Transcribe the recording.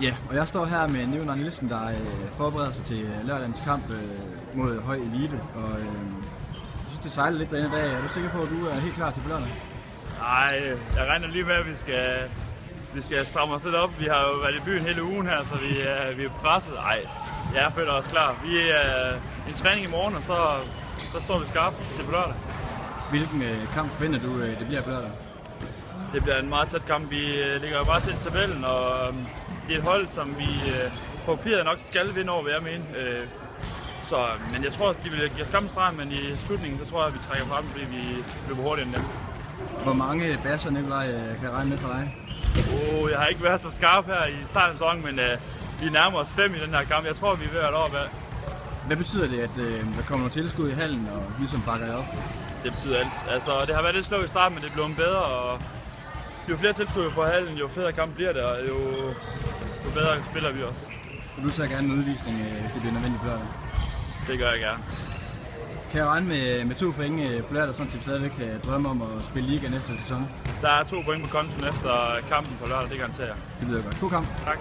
Ja, og jeg står her med Nikolaj Nielsen, der forbereder sig til lørdagens kamp mod høj elite. Og jeg synes, det sejler lidt derinde i dag. Er du sikker på, at du er helt klar til på lørdag? Nej, jeg regner lige med, at vi skal stramme os lidt op. Vi har jo været i byen hele ugen her, så vi er presset. Nej, jeg føler os klar. Vi er en træning i morgen, og så står vi skarpt til på lørdag. Hvilken kamp forventer du, det bliver på lørdag? Det bliver en meget tæt kamp. Vi ligger jo bare til tabellen, og det er et hold, som vi på papiret nok skal vinde over, vil jeg mene. Men jeg tror, at de vil give skam streg, men i slutningen, så tror jeg, at vi trækker frem, fordi vi løber hurtigere end dem. Hvor mange basser, Nikolaj, kan jeg regne med for dig? Jeg har ikke været så skarp her i starten af sæsonen, men vi nærmer os 5 i den her kamp. Jeg tror, vi er ved at være oppe. Hvad betyder det, at der kommer nogle tilskud i hallen, og ligesom bakker jer op? Det betyder alt. Altså, det har været lidt slået i starten, men det er blevet bedre, og jo flere tilskud på hallen, jo federe kamp bliver det, og jo bedre spiller vi også. Du tager gerne en udvisning, det bliver nødvendigt på lørdag? Det gør jeg gerne. Kan jeg regne med 2 point på lørdag, sådan at vi stadigvæk kan drømme om at spille liga næste sæson? Der er 2 point på kontoen efter kampen på lørdag, det garanterer jeg. Det lyder godt. God kamp. Tak.